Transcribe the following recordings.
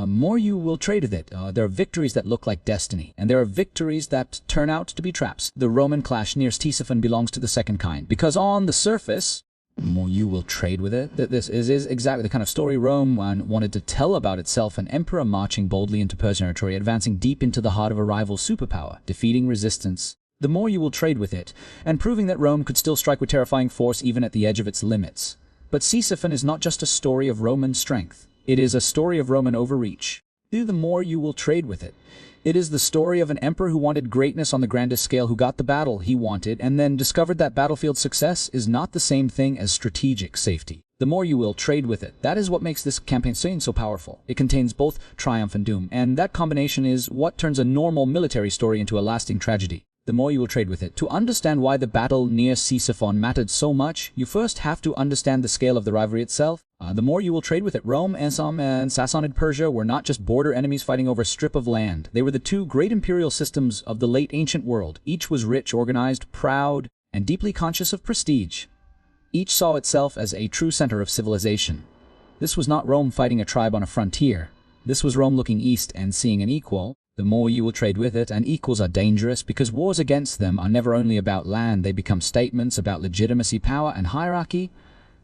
more you will trade with it. There are victories that look like destiny, and there are victories that turn out to be traps. The Roman clash near Ctesiphon belongs to the second kind, because on the surface, more you will trade with it. This is exactly the kind of story Rome wanted to tell about itself: an emperor marching boldly into Persian territory, advancing deep into the heart of a rival superpower, defeating resistance. The more you will trade with it, and proving that Rome could still strike with terrifying force even at the edge of its limits. But Ctesiphon is not just a story of Roman strength. It is a story of Roman overreach. The more you will trade with it. It is the story of an emperor who wanted greatness on the grandest scale, who got the battle he wanted, and then discovered that battlefield success is not the same thing as strategic safety. The more you will trade with it. That is what makes this campaign so powerful. It contains both triumph and doom, and that combination is what turns a normal military story into a lasting tragedy. The more you will trade with it. To understand why the battle near Ctesiphon mattered so much, you first have to understand the scale of the rivalry itself. The more you will trade with it. Rome and Sassanid Persia were not just border enemies fighting over a strip of land. They were the two great imperial systems of the late ancient world. Each was rich, organized, proud, and deeply conscious of prestige. Each saw itself as a true center of civilization. This was not Rome fighting a tribe on a frontier. This was Rome looking east and seeing an equal. The more you will trade with it, and equals are dangerous because wars against them are never only about land. They become statements about legitimacy, power, and hierarchy.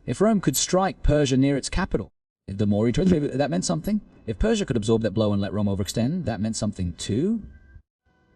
If Rome could strike Persia near its capital, the more you trade with it, that meant something. If Persia could absorb that blow and let Rome overextend, that meant something too.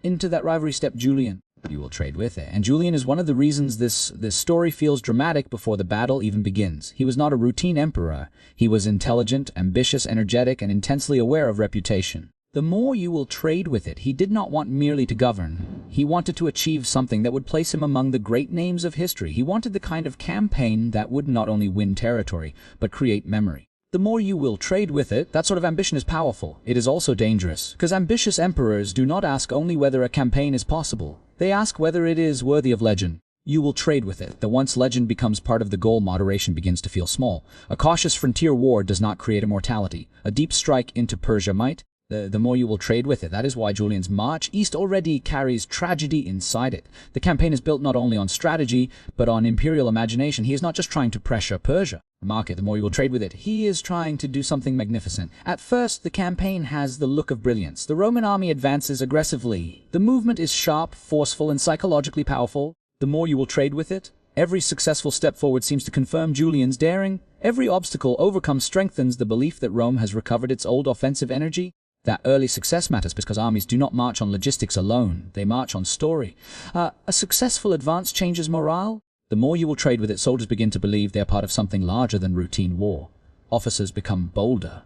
Into that rivalry stepped Julian. You will trade with it. And Julian is one of the reasons this story feels dramatic before the battle even begins. He was not a routine emperor. He was intelligent, ambitious, energetic, and intensely aware of reputation. The more you will trade with it. He did not want merely to govern. He wanted to achieve something that would place him among the great names of history. He wanted the kind of campaign that would not only win territory, but create memory. The more you will trade with it, that sort of ambition is powerful. It is also dangerous, because ambitious emperors do not ask only whether a campaign is possible. They ask whether it is worthy of legend. You will trade with it. That once legend becomes part of the goal, moderation begins to feel small. A cautious frontier war does not create immortality. A deep strike into Persia might. The more you will trade with it. That is why Julian's march east already carries tragedy inside it. The campaign is built not only on strategy, but on imperial imagination. He is not just trying to pressure Persia. Mark it, the more you will trade with it. He is trying to do something magnificent. At first, the campaign has the look of brilliance. The Roman army advances aggressively. The movement is sharp, forceful, and psychologically powerful. The more you will trade with it. Every successful step forward seems to confirm Julian's daring. Every obstacle overcome strengthens the belief that Rome has recovered its old offensive energy. That early success matters because armies do not march on logistics alone. They march on story. A successful advance changes morale. The more you will trade with it, soldiers begin to believe they are part of something larger than routine war. Officers become bolder.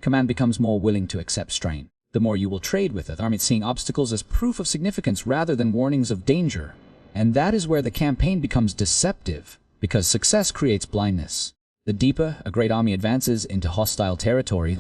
Command becomes more willing to accept strain. The more you will trade with it, armies seeing obstacles as proof of significance rather than warnings of danger. And that is where the campaign becomes deceptive, because success creates blindness. The deeper a great army advances into hostile territory,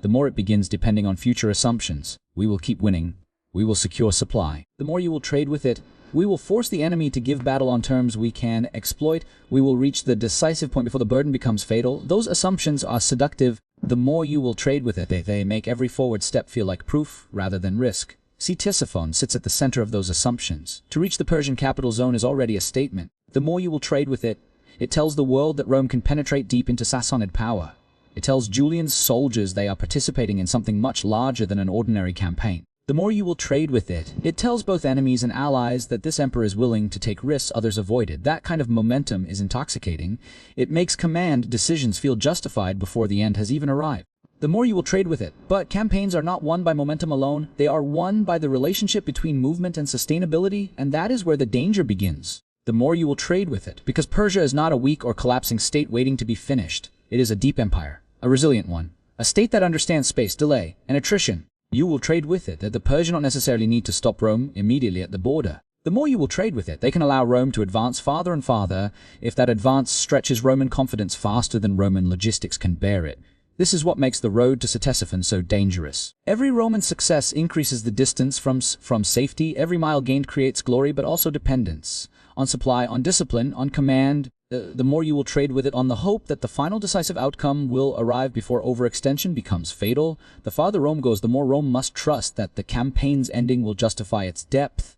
the more it begins depending on future assumptions. We will keep winning. We will secure supply. The more you will trade with it, we will force the enemy to give battle on terms we can exploit. We will reach the decisive point before the burden becomes fatal. Those assumptions are seductive. The more you will trade with it, they make every forward step feel like proof rather than risk. Ctesiphon sits at the center of those assumptions. To reach the Persian capital zone is already a statement. The more you will trade with it, it tells the world that Rome can penetrate deep into Sassanid power. It tells Julian's soldiers they are participating in something much larger than an ordinary campaign. The more you will trade with it, it tells both enemies and allies that this emperor is willing to take risks others avoided. That kind of momentum is intoxicating. It makes command decisions feel justified before the end has even arrived. The more you will trade with it. But campaigns are not won by momentum alone. They are won by the relationship between movement and sustainability, and that is where the danger begins. The more you will trade with it, because Persia is not a weak or collapsing state waiting to be finished. It is a deep empire, a resilient one, a state that understands space, delay, and attrition. You will trade with it, that the Persians don't necessarily need to stop Rome immediately at the border. The more you will trade with it, they can allow Rome to advance farther and farther if that advance stretches Roman confidence faster than Roman logistics can bear it. This is what makes the road to Ctesiphon so dangerous. Every Roman success increases the distance from safety. Every mile gained creates glory, but also dependence. On supply, on discipline, on command. The more you will trade with it on the hope that the final decisive outcome will arrive before overextension becomes fatal. The farther Rome goes, the more Rome must trust that the campaign's ending will justify its depth.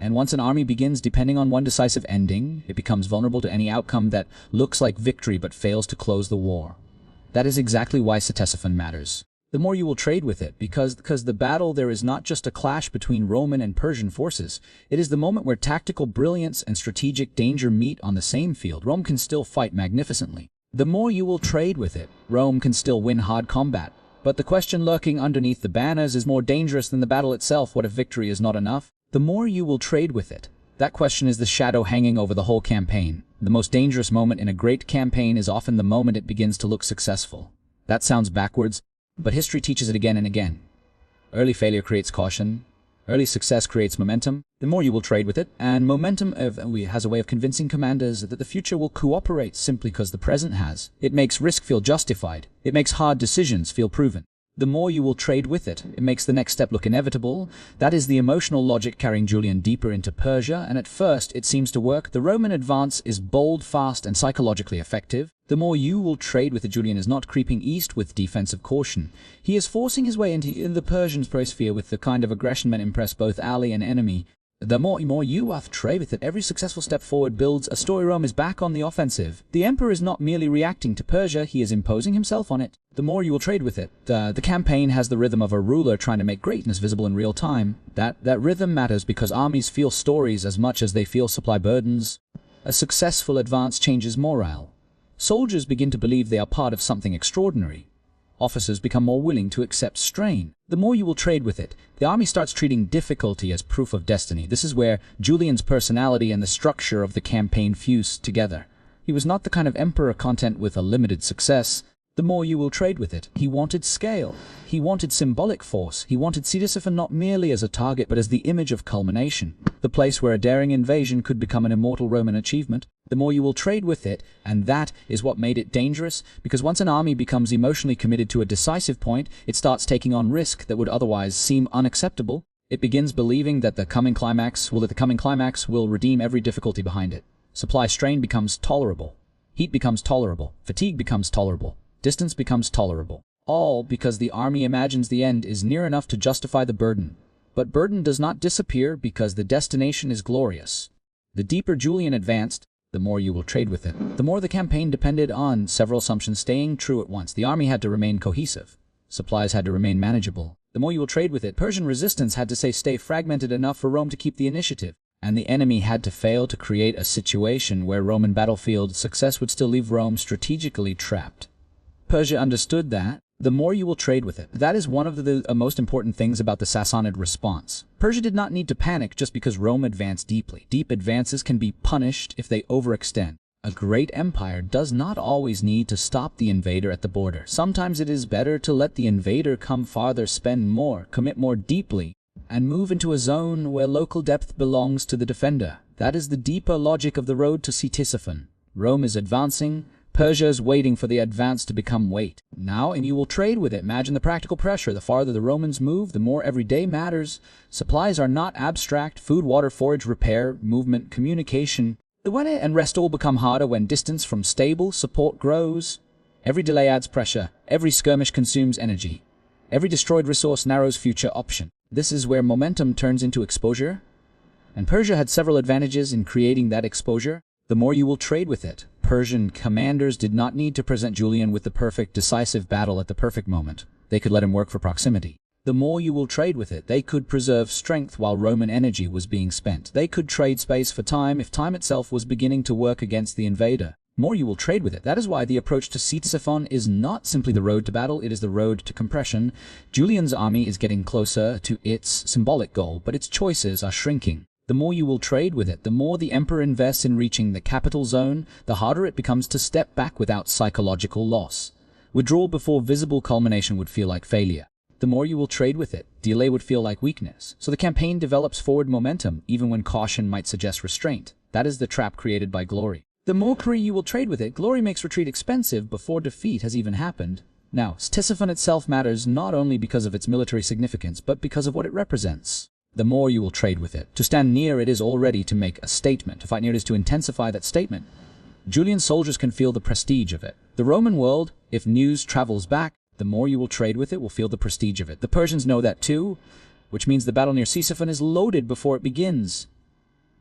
And once an army begins depending on one decisive ending, it becomes vulnerable to any outcome that looks like victory but fails to close the war. That is exactly why Ctesiphon matters. the more you will trade with it, because the battle there is not just a clash between Roman and Persian forces. It is the moment where tactical brilliance and strategic danger meet on the same field. Rome can still fight magnificently. The more you will trade with it, Rome can still win hard combat. But the question lurking underneath the banners is more dangerous than the battle itself. What if victory is not enough? The more you will trade with it. That question is the shadow hanging over the whole campaign. The most dangerous moment in a great campaign is often the moment it begins to look successful. That sounds backwards, but history teaches it again and again. Early failure creates caution. Early success creates momentum. The more you will trade with it, and momentum has a way of convincing commanders that the future will cooperate simply because the present has. It makes risk feel justified. It makes hard decisions feel proven. The more you will trade with it, it makes the next step look inevitable. That is the emotional logic carrying Julian deeper into Persia, and at first it seems to work. The Roman advance is bold, fast, and psychologically effective. The more you will trade with it, Julian is not creeping east with defensive caution. He is forcing his way into the Persian sphere with the kind of aggression that impress both ally and enemy. The more you will trade with it, every successful step forward builds a story. Rome is back on the offensive. The emperor is not merely reacting to Persia, he is imposing himself on it. The more you will trade with it, the campaign has the rhythm of a ruler trying to make greatness visible in real time. That rhythm matters because armies feel stories as much as they feel supply burdens. A successful advance changes morale. Soldiers begin to believe they are part of something extraordinary. Officers become more willing to accept strain. The more you will trade with it, the army starts treating difficulty as proof of destiny. This is where Julian's personality and the structure of the campaign fuse together. He was not the kind of emperor content with a limited success. The more you will trade with it, he wanted scale. He wanted symbolic force. He wanted Ctesiphon not merely as a target, but as the image of culmination. The place where a daring invasion could become an immortal Roman achievement. The more you will trade with it, and that is what made it dangerous, because once an army becomes emotionally committed to a decisive point, it starts taking on risk that would otherwise seem unacceptable. It begins believing that the coming climax will redeem every difficulty behind it. Supply strain becomes tolerable. Heat becomes tolerable. Fatigue becomes tolerable. Distance becomes tolerable. All because the army imagines the end is near enough to justify the burden. But burden does not disappear because the destination is glorious. The deeper Julian advanced, the more you will trade with it. The more the campaign depended on several assumptions staying true at once. The army had to remain cohesive. Supplies had to remain manageable. The more you will trade with it, Persian resistance had to stay fragmented enough for Rome to keep the initiative. And the enemy had to fail to create a situation where Roman battlefield success would still leave Rome strategically trapped. Persia understood that. The more you will trade with it. That is one of the most important things about the Sassanid response. Persia did not need to panic just because Rome advanced deeply. Deep advances can be punished if they overextend. A great empire does not always need to stop the invader at the border. Sometimes it is better to let the invader come farther, spend more, commit more deeply, and move into a zone where local depth belongs to the defender. That is the deeper logic of the road to Ctesiphon. Rome is advancing. Persia is waiting for the advance to become weight. Now, and you will trade with it. Imagine the practical pressure. The farther the Romans move, the more every day matters. Supplies are not abstract. Food, water, forage, repair, movement, communication. The weather and rest all become harder when distance from stable support grows. Every delay adds pressure. Every skirmish consumes energy. Every destroyed resource narrows future option. This is where momentum turns into exposure. And Persia had several advantages in creating that exposure. The more you will trade with it. Persian commanders did not need to present Julian with the perfect decisive battle at the perfect moment. They could let him work for proximity. The more you will trade with it, they could preserve strength while Roman energy was being spent. They could trade space for time if time itself was beginning to work against the invader. More you will trade with it. That is why the approach to Ctesiphon is not simply the road to battle, it is the road to compression. Julian's army is getting closer to its symbolic goal, but its choices are shrinking. The more you will trade with it, the more the emperor invests in reaching the capital zone, the harder it becomes to step back without psychological loss. Withdrawal before visible culmination would feel like failure. The more you will trade with it, delay would feel like weakness. So the campaign develops forward momentum, even when caution might suggest restraint. That is the trap created by glory. The more you will trade with it, glory makes retreat expensive before defeat has even happened. Now, Ctesiphon itself matters not only because of its military significance, but because of what it represents. The more you will trade with it. To stand near it is already to make a statement. To fight near it is to intensify that statement. Julian's soldiers can feel the prestige of it. The Roman world, if news travels back, the more you will trade with it will feel the prestige of it. The Persians know that too, which means the battle near Ctesiphon is loaded before it begins.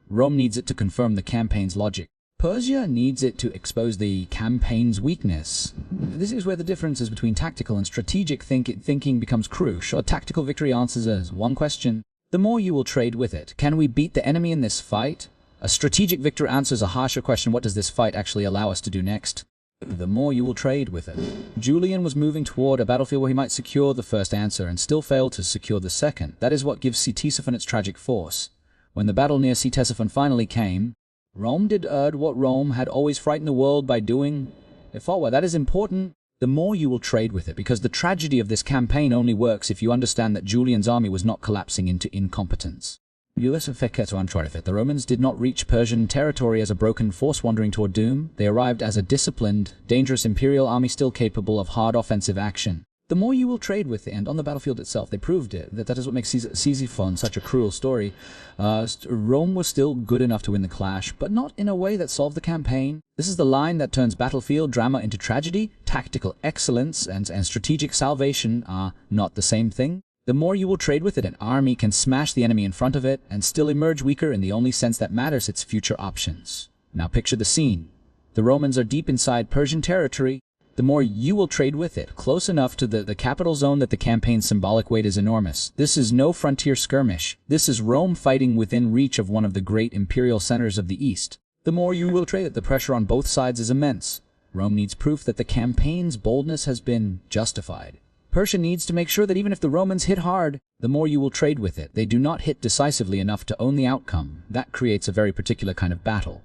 Rome needs it to confirm the campaign's logic. Persia needs it to expose the campaign's weakness. This is where the differences between tactical and strategic thinking becomes crucial. A tactical victory answers as one question: the more you will trade with it. Can we beat the enemy in this fight? A strategic victory answers a harsher question: what does this fight actually allow us to do next? The more you will trade with it. Julian was moving toward a battlefield where he might secure the first answer and still fail to secure the second. That is what gives Ctesiphon its tragic force. When the battle near Ctesiphon finally came, Rome did what Rome had always frightened the world by doing. It fought well. That is important. The more you will trade with it, because the tragedy of this campaign only works if you understand that Julian's army was not collapsing into incompetence. The Romans did not reach Persian territory as a broken force wandering toward doom. They arrived as a disciplined, dangerous imperial army still capable of hard offensive action. The more you will trade with it, and on the battlefield itself, they proved it. That is what makes Ctesiphon such a cruel story. Rome was still good enough to win the clash, but not in a way that solved the campaign. This is the line that turns battlefield drama into tragedy. Tactical excellence and strategic salvation are not the same thing. The more you will trade with it, an army can smash the enemy in front of it and still emerge weaker in the only sense that matters: its future options. Now picture the scene. The Romans are deep inside Persian territory. The more you will trade with it, close enough to the capital zone that the campaign's symbolic weight is enormous. This is no frontier skirmish. This is Rome fighting within reach of one of the great imperial centers of the East. The more you will trade it, the pressure on both sides is immense. Rome needs proof that the campaign's boldness has been justified. Persia needs to make sure that even if the Romans hit hard, the more you will trade with it, they do not hit decisively enough to own the outcome. That creates a very particular kind of battle.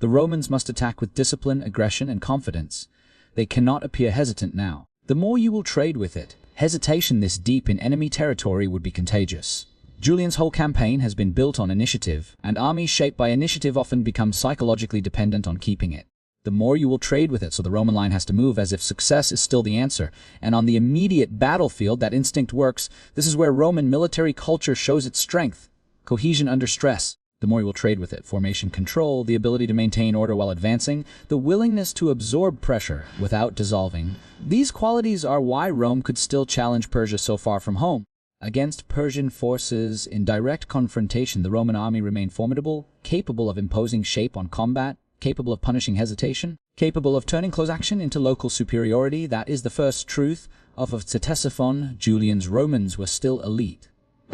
The Romans must attack with discipline, aggression, and confidence. They cannot appear hesitant now. The more you will trade with it, hesitation this deep in enemy territory would be contagious. Julian's whole campaign has been built on initiative, and armies shaped by initiative often become psychologically dependent on keeping it. The more you will trade with it, so the Roman line has to move as if success is still the answer. And on the immediate battlefield, that instinct works. This is where Roman military culture shows its strength. Cohesion under stress. The more you will trade with it. Formation control, the ability to maintain order while advancing, the willingness to absorb pressure without dissolving. These qualities are why Rome could still challenge Persia so far from home. Against Persian forces in direct confrontation, the Roman army remained formidable, capable of imposing shape on combat, capable of punishing hesitation, capable of turning close action into local superiority. That is the first truth of Ctesiphon. Julian's Romans were still elite.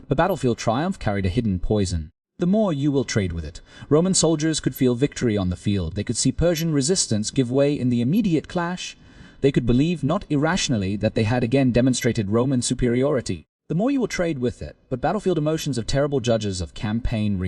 The battlefield triumph carried a hidden poison. The more you will trade with it. Roman soldiers could feel victory on the field. They could see Persian resistance give way in the immediate clash. They could believe, not irrationally, that they had again demonstrated Roman superiority. The more you will trade with it, but battlefield emotions of terrible judges of campaign